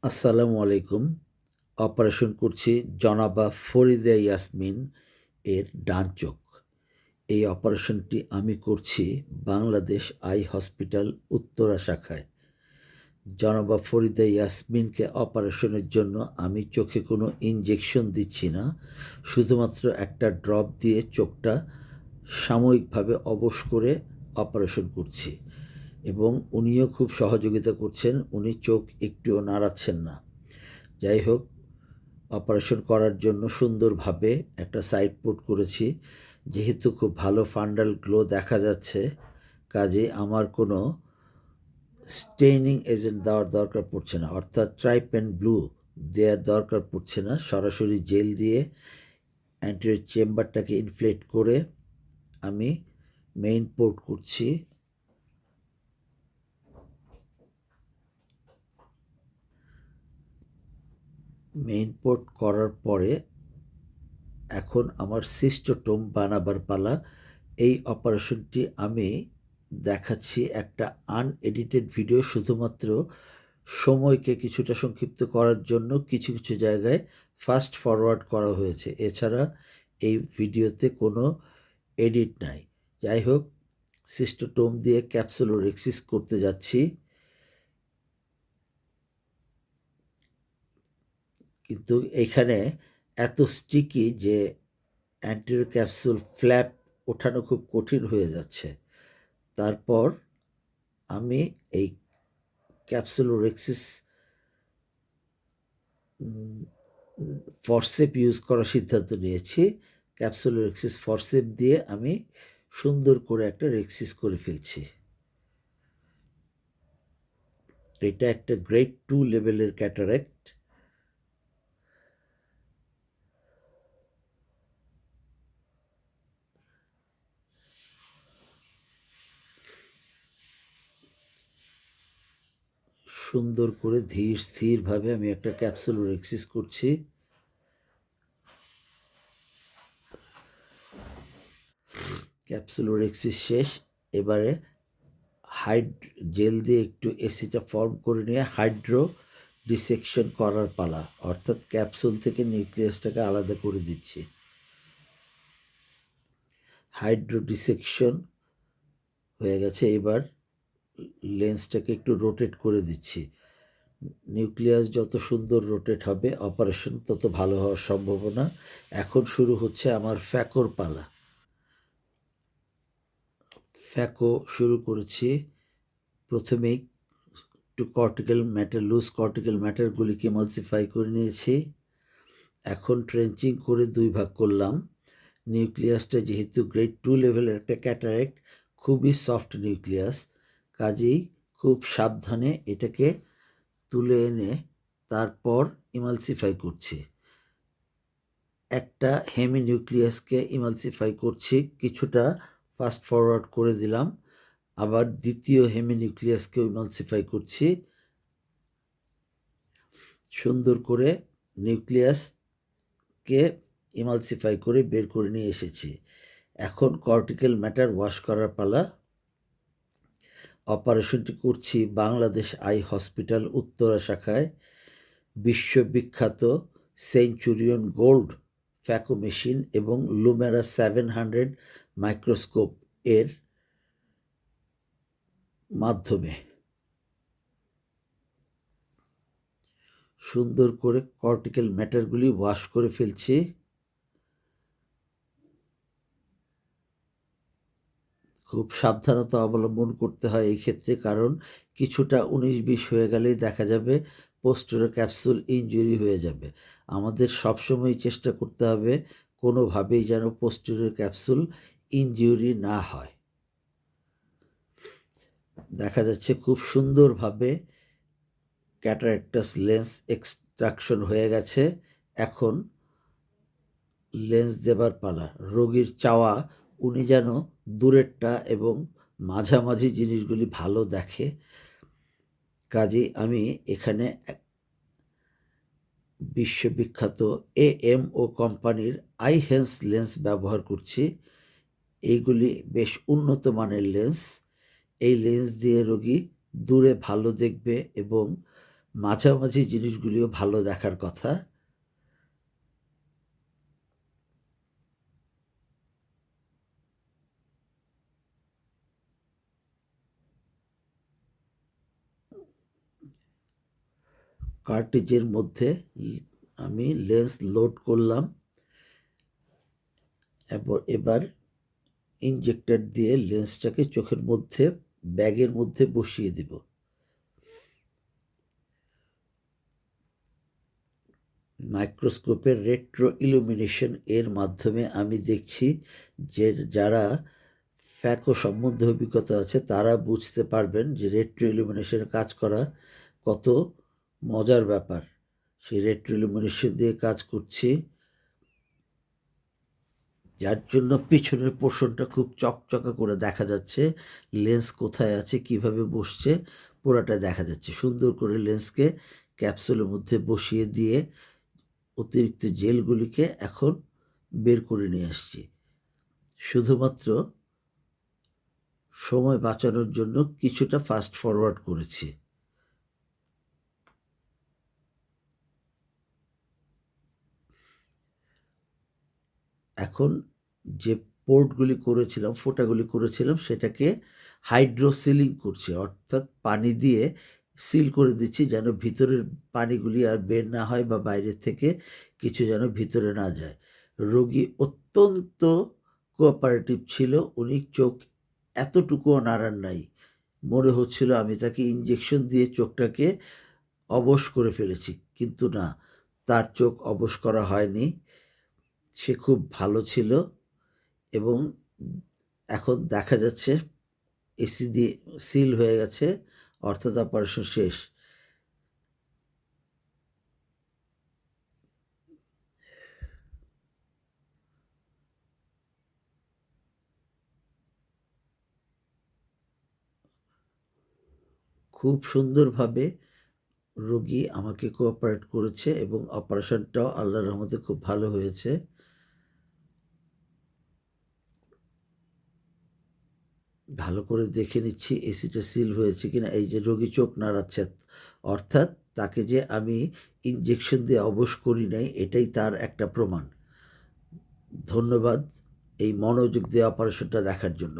আসসালামু আলাইকুম। অপারেশন করছি জনাবা ফরিদা ইয়াসমিন এর ডান চোখ। এই অপারেশনটি আমি করছি বাংলাদেশ আই হসপিটাল উত্তরা শাখায়। জনাবা ফরিদা ইয়াসমিনকে অপারেশনের জন্য আমি চোখে কোনো ইনজেকশন দিচ্ছি না। শুধুমাত্র একটা ড্রপ দিয়ে চোখটা সাময়িকভাবে অবশ করে অপারেশন করছি এবং উনিও খুব সহযোগিতা করছেন। উনি চোখ একটুও নাড়াচ্ছেন না। যাই হোক, অপারেশন করার জন্য সুন্দরভাবে একটা সাইড পোর্ট করেছি। যেহেতু খুব ভালো ফান্ডাল গ্লো দেখা যাচ্ছে, কাজে আমার কোনো স্টেইনিং এজেন্ট দেওয়ার দরকার পড়ছে না, অর্থাৎ ট্রাইপেন ব্লু দেওয়ার দরকার পড়ছে না। সরাসরি জেল দিয়ে অ্যান্টিরিয়র চেম্বারটাকে ইনফ্লেট করে আমি মেইন পোর্ট করছি। মেইন পোর্ট করার পরে এখন আমার সিস্টোটোম বানাবার পালা। এই অপারেশনটি আমি দেখাচ্ছি একটা আনএডিটেড ভিডিও, শুধুমাত্র সময়কে কিছুটা সংক্ষিপ্ত করার জন্য কিছু কিছু জায়গায় ফাস্ট ফরওয়ার্ড করা হয়েছে। এছাড়া এই ভিডিওতে কোনো এডিট নাই। যাই হোক, সিস্টোটোম দিয়ে ক্যাপসুলোরেক্সিস করতে যাচ্ছি, কিন্তু এখানে এত স্টিকি যে অ্যান্টিরিয়র ক্যাপসুল ফ্ল্যাপ ওঠানো খুব কঠিন হয়ে যাচ্ছে। তারপর আমি এই ক্যাপসুলোরেক্সিস ফরসেপ ইউজ করার সিদ্ধান্ত নিয়েছি। ক্যাপসুলোরেক্সিস ফরসেপ দিয়ে আমি সুন্দর করে একটা রেক্সিস করে ফেলছি। এটা একটা গ্রেড 2 লেভেলের ক্যাটারাক্ট। সুন্দর করে ধীর স্থিরভাবে আমি একটা ক্যাপসুলোরেক্সিস করছি। ক্যাপসুলোরেক্সিস শেষ। এবারে জেল দিয়ে একটু এসিটা ফর্ম করে নিয়ে হাইড্রো ডিসেকশন করার পালা, অর্থাৎ ক্যাপসুল থেকে নিউক্লিয়াসটাকে আলাদা করে দিচ্ছি। হাইড্রো ডিসেকশন হয়ে গেছে। এবার লেন্সটাকে একটু রোটেট করে দিচ্ছি। নিউক্লিয়াস যত সুন্দর রোটেট হবে অপারেশন তত ভালো হওয়ার সম্ভাবনা। এখন শুরু হচ্ছে আমার ফ্যাকোর পালা। ফ্যাকো শুরু করেছি। প্রথমেই একটু কর্টিক্যাল ম্যাটার, লুজ কর্টিক্যাল ম্যাটারগুলিকে এমালসিফাই করে নিয়েছি। এখন ট্রেঞ্চিং করে 2 ভাগ করলাম। নিউক্লিয়াসটা যেহেতু গ্রেড 2 লেভেলের একটা ক্যাটারাক্ট, খুবই সফট নিউক্লিয়াস, কাজেই খুব সাবধানে এটাকে তুলে এনে তারপর ইমালসিফাই করছি। একটা হেমি নিউক্লিয়াসকে ইমালসিফাই করছি, কিছুটা ফাস্ট ফরওয়ার্ড করে দিলাম। আবার দ্বিতীয় হেমি নিউক্লিয়াসকেও ইমালসিফাই করছি। সুন্দর করে নিউক্লিয়াসকে ইমালসিফাই করে বের করে নিয়ে এসেছি। এখন কর্টিক্যাল ম্যাটার ওয়াশ করার পালা। অপারেশনটি করছি বাংলাদেশ আই হসপিটাল উত্তরা শাখায়। বিশ্ববিখ্যাত সেঞ্চুরিয়ন গোল্ড ফ্যাকো মেশিন এবং লুমেরা 700 মাইক্রোস্কোপ এর মাধ্যমে সুন্দর করে কর্টিক্যাল ম্যাটারগুলি ওয়াশ করে ফেলছি। খুব সাবধানতা অবলম্বন করতে হয় এই ক্ষেত্রে, কারণ কিছুটা 19-20 হয়ে গেলেই দেখা যাবে পোস্টেরিয়র ক্যাপসুল ইনজুরি হয়ে যাবে। আমাদের সবসময় চেষ্টা করতে হবে কোনোভাবেই যেন পোস্টেরিয়র ক্যাপসুল ইনজুরি না হয়। দেখা যাচ্ছে খুব সুন্দরভাবে ক্যাটারাক্টাস লেন্স এক্সট্রাকশন হয়ে গেছে। এখন লেন্স দেবার পালা। রোগীর চাওয়া উনি যেন দূরেরটা এবং মাঝামাঝি জিনিসগুলি ভালো দেখে, কাজেই আমি এখানে বিশ্ববিখ্যাত AMO কোম্পানির আইহেন্স লেন্স ব্যবহার করছি। এইগুলি বেশ উন্নত মানের লেন্স। এই লেন্স দিয়ে রোগী দূরে ভালো দেখবে এবং মাঝামাঝি জিনিসগুলিও ভালো দেখার কথা। কার্ট্রিজের মধ্যে আমি লেন্স লোড করলাম এবং এবার ইনজেক্টর দিয়ে লেন্সটাকে চোখের মধ্যে ব্যাগের মধ্যে বসিয়ে দিব। মাইক্রোস্কোপের রেট্রো ইলুমিনেশন এর মাধ্যমে আমি দেখছি যে যারা ফ্যাকো সম্বন্ধে অভিজ্ঞতা আছে তারা বুঝতে পারবেন যে রেট্রো ইলুমিনেশনে কাজ করা কত মজার ব্যাপার। সেই রেট্রো ইলুমিনেশন দিয়ে কাজ করছি, যার জন্য পিছনের পোর্শনটা খুব চকচকা করে দেখা যাচ্ছে। লেন্স কোথায় আছে, কিভাবে বসছে, পুরাটা দেখা যাচ্ছে। সুন্দর করে লেন্সকে ক্যাপসুলের মধ্যে বসিয়ে দিয়ে অতিরিক্ত জেলগুলিকে এখন বের করে নিয়ে আসছি। শুধুমাত্র সময় বাঁচানোর জন্য কিছুটা ফাস্ট ফরওয়ার্ড করেছি। এখন যে পোর্টগুলি করেছিলাম, ফোঁটাগুলি করেছিলাম, সেটাকে হাইড্রো সিলিং করছি, অর্থাৎ পানি দিয়ে সিল করে দিচ্ছি যেন ভিতরের পানিগুলি আর বের না হয় বা বাইরের থেকে কিছু যেন ভিতরে না যায়। রোগী অত্যন্ত কোঅপারেটিভ ছিল, উনি চোখ এতটুকুও নাড়ান নাই। মনে হচ্ছিল আমি তাকে ইঞ্জেকশন দিয়ে চোখটাকে অবশ করে ফেলেছি, কিন্তু না, তার চোখ অবশ করা হয়নি। সে খুব ভালো ছিল এবং এখন দেখা যাচ্ছে এসি দিয়ে সিল হয়ে গেছে, অর্থাৎ অপারেশন শেষ। খুব সুন্দরভাবে রোগী আমাকে কোঅপারেট করেছে এবং অপারেশনটাও আল্লাহর রহমতে খুব ভালো হয়েছে। ভালো করে দেখে নিচ্ছি এসিটা সিল হয়েছে কিনা। এই যে রোগী চোখ নাড়াচ্ছে, অর্থাৎ তাকে যে আমি ইঞ্জেকশন দিয়ে অবশ করি নাই, এটাই তার একটা প্রমাণ। ধন্যবাদ এই মনোযোগ দিয়ে অপারেশনটা দেখার জন্য।